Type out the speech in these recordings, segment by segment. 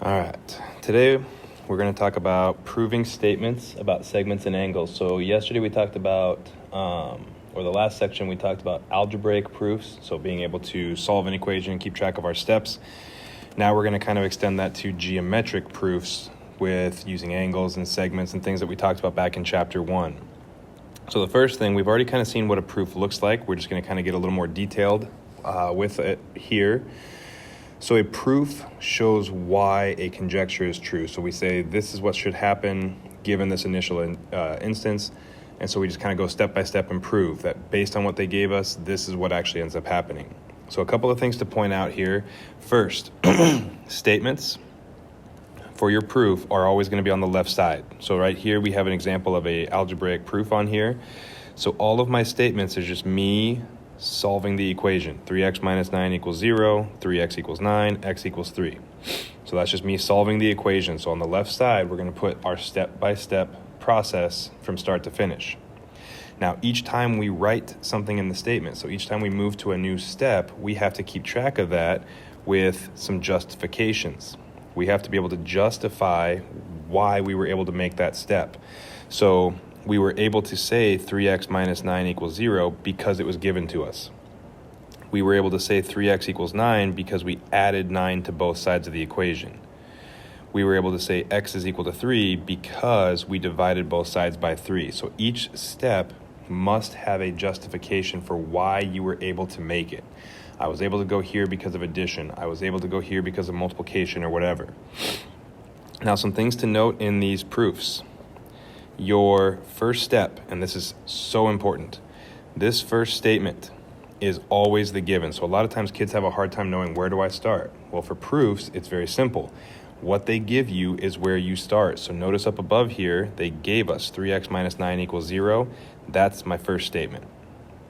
All right, today we're going to talk about proving statements about segments and angles. So yesterday we talked about, or the last section we talked about algebraic proofs, so being able to solve an equation and keep track of our steps. Now we're going to kind of extend that to geometric proofs with using angles and segments and things that we talked about back in chapter 1. So the first thing, we've already kind of seen what a proof looks like. We're just going to kind of get a little more detailed with it here. So a proof shows why a conjecture is true. So we say this is what should happen given this initial instance. And so we just kind of go step by step and prove that based on what they gave us, this is what actually ends up happening. So a couple of things to point out here. First, statements for your proof are always going to be on the left side. So right here we have an example of a algebraic proof on here. So all of my statements is just me solving the equation. 3x minus 9 equals 0, 3x equals 9, x equals 3. So that's just me solving the equation. So on the left side, we're going to put our step-by-step process from start to finish. Now, each time we write something in the statement, so each time we move to a new step, we have to keep track of that with some justifications. We have to be able to justify why we were able to make that step. So we were able to say 3x minus 9 equals 0 because it was given to us. We were able to say 3x equals 9 because we added 9 to both sides of the equation. We were able to say x is equal to 3 because we divided both sides by 3. So each step must have a justification for why you were able to make it. I was able to go here because of addition. I was able to go here because of multiplication or whatever. Now, some things to note in these proofs. Your first step, and this is so important, this first statement is always the given. So a lot of times kids have a hard time knowing, where do I start? Well, for proofs, it's very simple. What they give you is where you start. So notice up above here, they gave us 3x minus 9 equals 0. That's my first statement.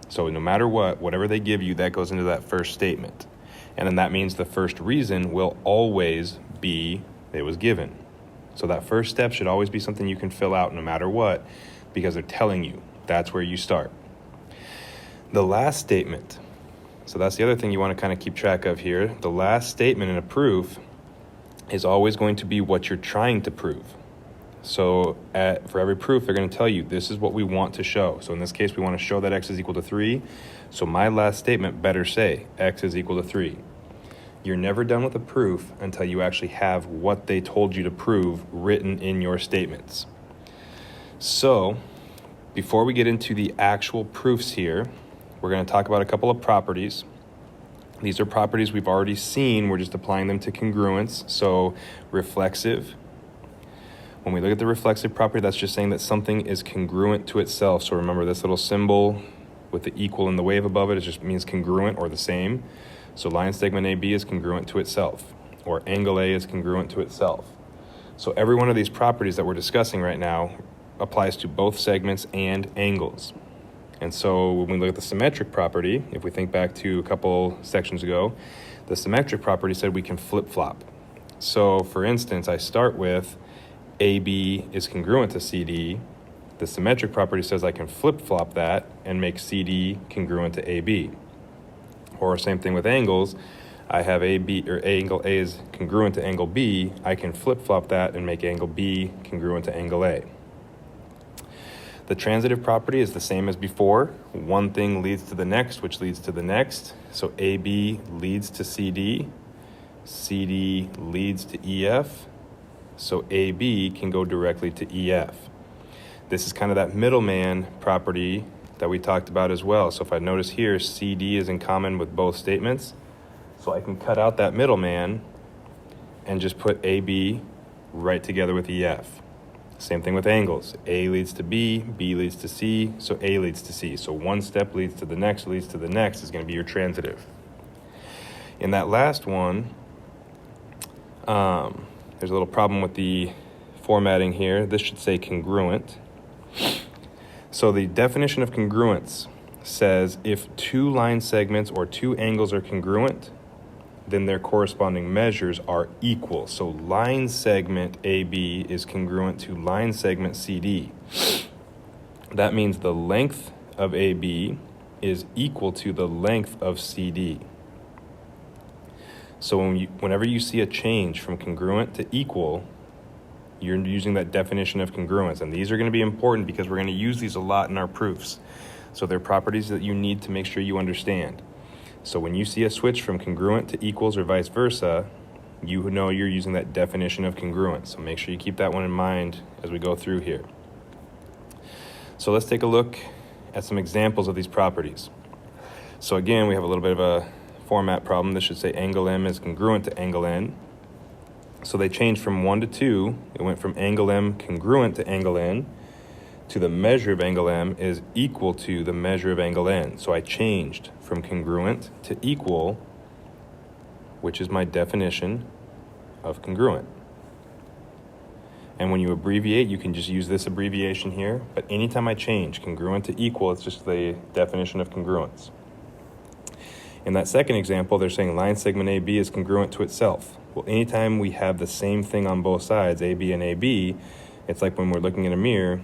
So no matter what, whatever they give you, that goes into that first statement. And then that means the first reason will always be it was given. So that first step should always be something you can fill out no matter what, because they're telling you that's where you start. The last statement, so that's the other thing you want to kind of keep track of here. The last statement in a proof is always going to be what you're trying to prove. So for every proof, they're going to tell you this is what we want to show. So in this case, we want to show that x is equal to 3. So my last statement better say x is equal to 3. You're never done with a proof until you actually have what they told you to prove written in your statements. So before we get into the actual proofs here, we're going to talk about a couple of properties. These are properties we've already seen. We're just applying them to congruence. So reflexive. When we look at the reflexive property, that's just saying that something is congruent to itself. So remember this little symbol with the equal and the wave above it, it just means congruent or the same. So line segment AB is congruent to itself, or angle A is congruent to itself. So every one of these properties that we're discussing right now applies to both segments and angles. And so when we look at the symmetric property, if we think back to a couple sections ago, the symmetric property said we can flip-flop. So for instance, I start with AB is congruent to CD. The symmetric property says I can flip-flop that and make CD congruent to AB. Or same thing with angles. I have AB, or angle A is congruent to angle B. I can flip-flop that and make angle B congruent to angle A. The transitive property is the same as before. One thing leads to the next, which leads to the next. So AB leads to CD. CD leads to EF. So AB can go directly to EF. This is kind of that middleman property that we talked about as well. So if I notice here, CD is in common with both statements. So I can cut out that middleman and just put AB right together with EF. Same thing with angles. A leads to B, B leads to C, so A leads to C. So one step leads to the next is going to be your transitive. In that last one, there's a little problem with the formatting here. This should say congruent. So the definition of congruence says if two line segments or two angles are congruent, then their corresponding measures are equal. So line segment AB is congruent to line segment CD. That means the length of AB is equal to the length of CD. So whenever you see a change from congruent to equal, you're using that definition of congruence. And these are going to be important because we're going to use these a lot in our proofs. So they're properties that you need to make sure you understand. So when you see a switch from congruent to equals or vice versa, you know you're using that definition of congruence. So make sure you keep that one in mind as we go through here. So let's take a look at some examples of these properties. So again, we have a little bit of a format problem. This should say angle M is congruent to angle N. So they changed from 1 to 2. It went from angle M congruent to angle N to the measure of angle M is equal to the measure of angle N. So I changed from congruent to equal, which is my definition of congruent. And when you abbreviate, you can just use this abbreviation here. But anytime I change congruent to equal, it's just the definition of congruence. In that second example, they're saying line segment AB is congruent to itself. Well, anytime we have the same thing on both sides, AB and AB, it's like when we're looking in a mirror,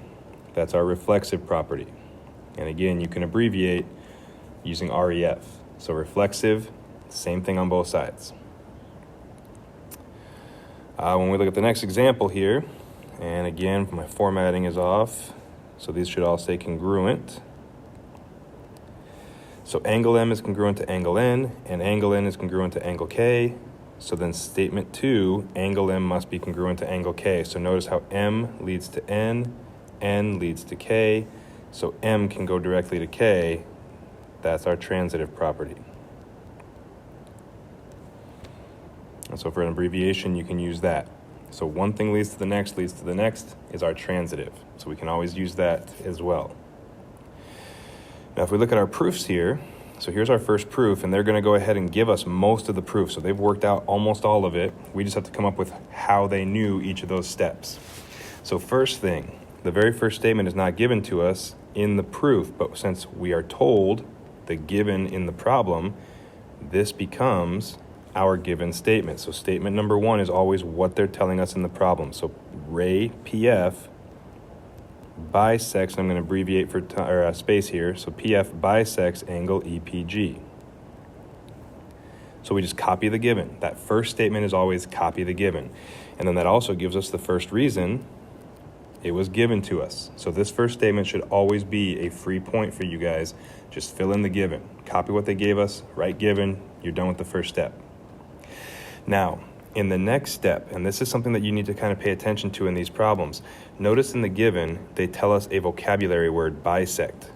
that's our reflexive property. And again, you can abbreviate using REF. So reflexive, same thing on both sides. When we look at the next example here, and again, my formatting is off, so these should all say congruent. So angle M is congruent to angle N, and angle N is congruent to angle K. So then statement 2, angle M must be congruent to angle K. So notice how M leads to N leads to K. So M can go directly to K. That's our transitive property. And so for an abbreviation, you can use that. So one thing leads to the next is our transitive. So we can always use that as well. Now, if we look at our proofs here, so here's our first proof, and they're going to go ahead and give us most of the proof. So they've worked out almost all of it. We just have to come up with how they knew each of those steps. So first thing, the very first statement is not given to us in the proof, but since we are told the given in the problem, this becomes our given statement. So statement number 1 is always what they're telling us in the problem. So ray PF bisects, I'm going to abbreviate for space here, so PF bisects angle EPG. So we just copy the given. That first statement is always copy the given. And then that also gives us the first reason it was given to us. So this first statement should always be a free point for you guys. Just fill in the given. Copy what they gave us, write given, you're done with the first step. Now, in the next step, and this is something that you need to kind of pay attention to in these problems, notice in the given, they tell us a vocabulary word, bisect.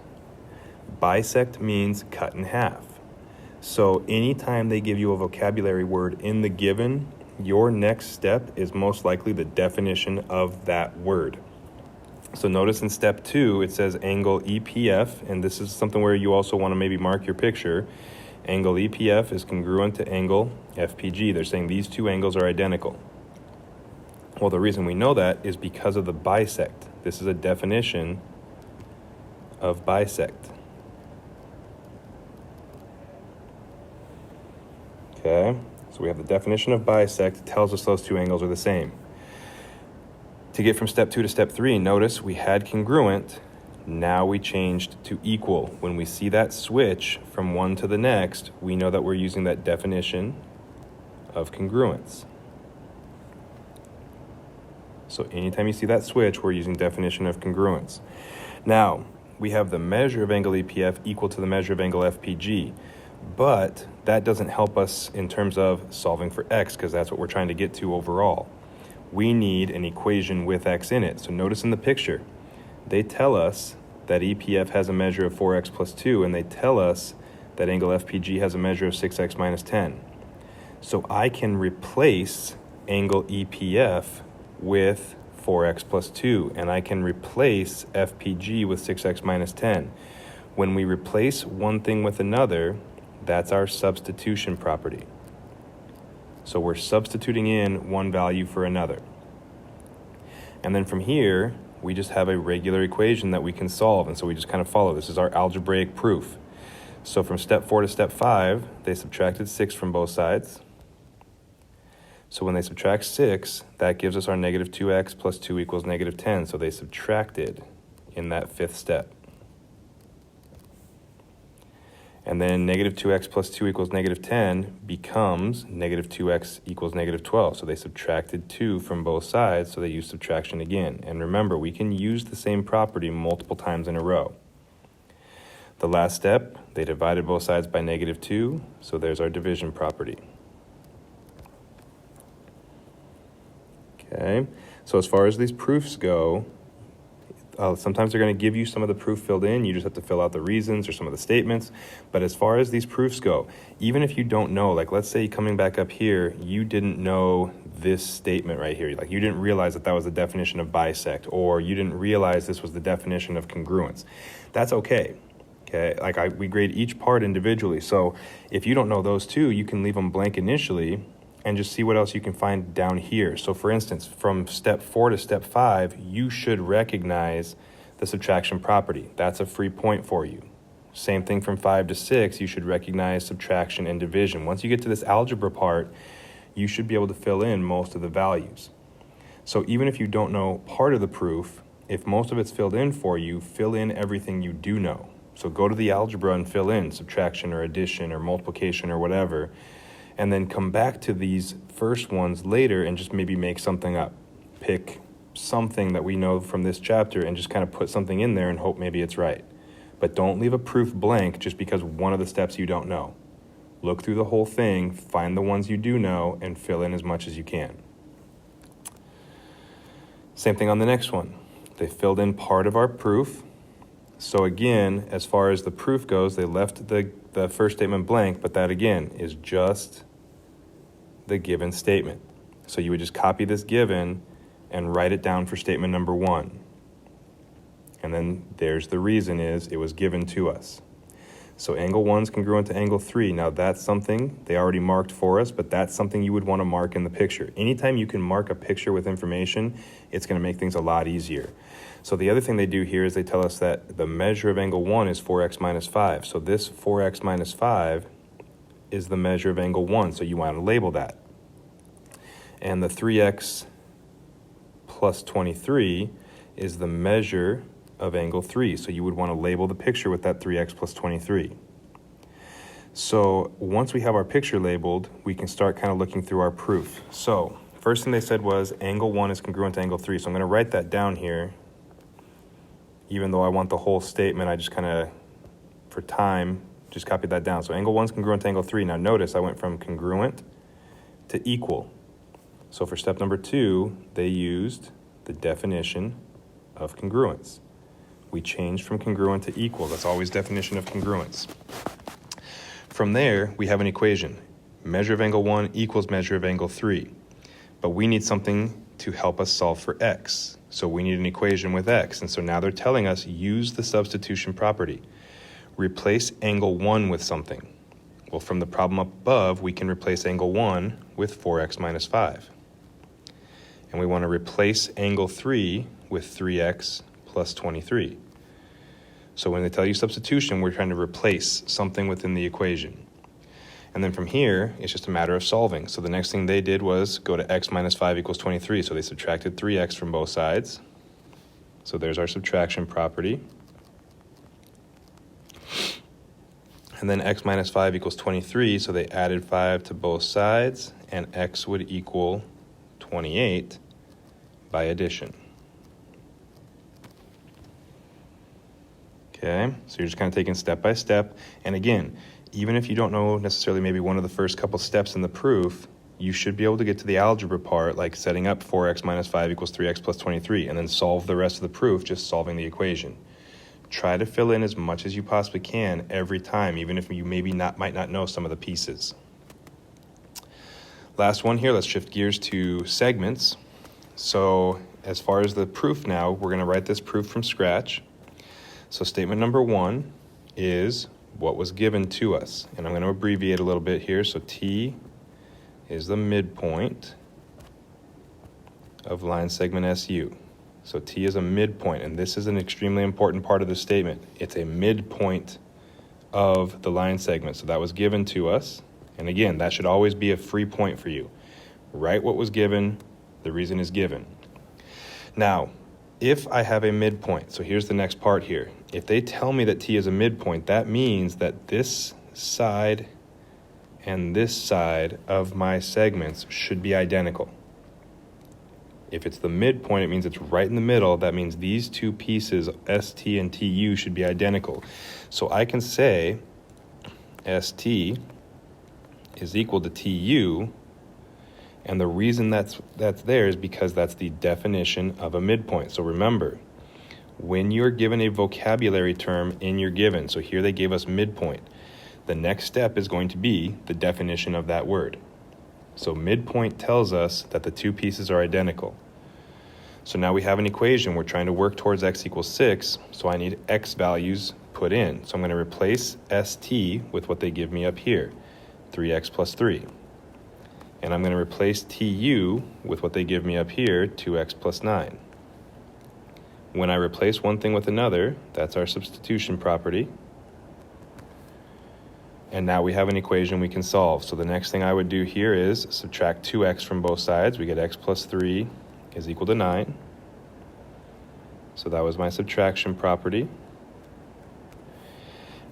Bisect means cut in half. So anytime they give you a vocabulary word in the given, your next step is most likely the definition of that word. So notice in step 2, it says angle EPF, and this is something where you also want to maybe mark your picture. Angle EPF is congruent to angle FPG. They're saying these two angles are identical. Well, the reason we know that is because of the bisect. This is a definition of bisect. Okay, so we have the definition of bisect. It tells us those two angles are the same. To get from step 2 to step 3, notice we had congruent. Now we changed to equal. When we see that switch from one to the next, we know that we're using that definition of congruence. So anytime you see that switch, we're using definition of congruence. Now, we have the measure of angle EPF equal to the measure of angle FPG, but that doesn't help us in terms of solving for x, because that's what we're trying to get to overall. We need an equation with x in it. So notice in the picture, they tell us that EPF has a measure of 4x plus 2, and they tell us that angle FPG has a measure of 6x minus 10. So I can replace angle EPF with 4x plus 2, and I can replace FPG with 6x minus 10. When we replace one thing with another, that's our substitution property. So we're substituting in one value for another. And then from here, we just have a regular equation that we can solve, and so we just kind of follow. This is our algebraic proof. So from step 4 to step 5, they subtracted 6 from both sides. So when they subtract 6, that gives us our negative 2x plus 2 equals negative 10. So they subtracted in that 5th step. And then negative 2x plus 2 equals negative 10 becomes negative 2x equals negative 12. So they subtracted 2 from both sides, so they use subtraction again. And remember, we can use the same property multiple times in a row. The last step, they divided both sides by negative 2, so there's our division property. Okay, so as far as these proofs go, sometimes they're going to give you some of the proof filled in. You just have to fill out the reasons or some of the statements. But as far as these proofs go, even if you don't know, like let's say coming back up here, you didn't know this statement right here. Like you didn't realize that that was the definition of bisect, or you didn't realize this was the definition of congruence. That's okay. Okay, like we grade each part individually. So if you don't know those two, you can leave them blank initially and just see what else you can find down here. So for instance, from step 4 to step 5, you should recognize the subtraction property. That's a free point for you. Same thing from 5 to 6, you should recognize subtraction and division. Once you get to this algebra part, you should be able to fill in most of the values. So even if you don't know part of the proof, if most of it's filled in for you, fill in everything you do know. So go to the algebra and fill in subtraction or addition or multiplication or whatever, and then come back to these first ones later and just maybe make something up. Pick something that we know from this chapter and just kind of put something in there and hope maybe it's right. But don't leave a proof blank just because one of the steps you don't know. Look through the whole thing, find the ones you do know, and fill in as much as you can. Same thing on the next one. They filled in part of our proof. So again, as far as the proof goes, they left the first statement blank, but that again is just the given statement. So you would just copy this given and write it down for statement number 1. And then there's the reason is it was given to us. So angle 1 is congruent to angle 3. Now that's something they already marked for us, but that's something you would want to mark in the picture. Anytime you can mark a picture with information, it's going to make things a lot easier. So the other thing they do here is they tell us that the measure of angle 1 is 4x minus 5. So this 4x minus 5 is the measure of angle 1, so you want to label that. And the 3x plus 23 is the measure of angle 3, so you would want to label the picture with that 3x plus 23. So once we have our picture labeled, we can start kind of looking through our proof. So first thing they said was angle 1 is congruent to angle 3, so I'm going to write that down here. Even though I want the whole statement, I just kind of, for time, just copied that down. So angle 1 is congruent to angle 3. Now notice I went from congruent to equal. So for step number 2, they used the definition of congruence. We changed from congruent to equal. That's always definition of congruence. From there, we have an equation. Measure of angle 1 equals measure of angle 3. But we need something to help us solve for x. So we need an equation with x. And so now they're telling us use the substitution property. Replace angle 1 with something. Well, from the problem up above, we can replace angle 1 with 4x minus 5. And we want to replace angle 3 with 3x plus 23. So when they tell you substitution, we're trying to replace something within the equation. And then from here, it's just a matter of solving. So the next thing they did was go to x minus 5 equals 23. So they subtracted 3x from both sides. So there's our subtraction property. And then x minus 5 equals 23. So they added 5 to both sides, and x would equal 28 by addition. Okay, so you're just kind of taking step by step. And again, even if you don't know necessarily maybe one of the first couple steps in the proof, you should be able to get to the algebra part, like setting up 4x minus 5 equals 3x plus 23, and then solve the rest of the proof just solving the equation. Try to fill in as much as you possibly can every time, even if you might not know some of the pieces. Last one here, let's shift gears to segments. So as far as the proof now, we're going to write this proof from scratch. So statement number 1 is what was given to us. And I'm going to abbreviate a little bit here. So T is the midpoint of line segment SU. So T is a midpoint, and this is an extremely important part of the statement. It's a midpoint of the line segment. So that was given to us. And again, that should always be a free point for you. Write what was given, the reason is given. Now, if I have a midpoint, so here's the next part here. If they tell me that T is a midpoint, that means that this side and this side of my segments should be identical. If it's the midpoint, it means it's right in the middle. That means these two pieces, ST and TU, should be identical. So I can say ST is equal to TU, and the reason that's there is because that's the definition of a midpoint. So remember, when you're given a vocabulary term in your given, so here they gave us midpoint, the next step is going to be the definition of that word. So midpoint tells us that the two pieces are identical. So now we have an equation. We're trying to work towards x equals 6, so I need x values put in. So I'm going to replace ST with what they give me up here, 3x plus 3. And I'm going to replace TU with what they give me up here, 2x plus 9. When I replace one thing with another, that's our substitution property. And now we have an equation we can solve. So the next thing I would do here is subtract 2x from both sides. We get x plus 3 is equal to 9. So that was my subtraction property.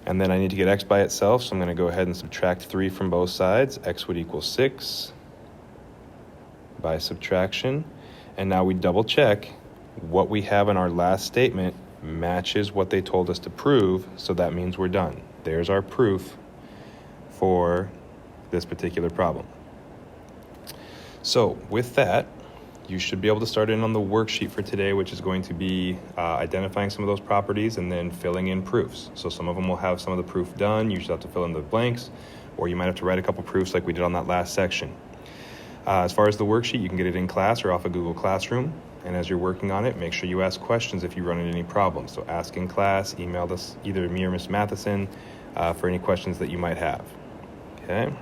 And then I need to get x by itself, so I'm going to go ahead and subtract 3 from both sides. X would equal 6 by subtraction. And now we double check what we have in our last statement matches what they told us to prove, so that means we're done. There's our proof for this particular problem. So with that, you should be able to start in on the worksheet for today, which is going to be identifying some of those properties and then filling in proofs. So some of them will have some of the proof done. You just have to fill in the blanks, or you might have to write a couple proofs like we did on that last section. As far as the worksheet, you can get it in class or off of Google Classroom. And as you're working on it, make sure you ask questions if you run into any problems. So ask in class, email us, either me or Ms. Matheson, for any questions that you might have. Okay.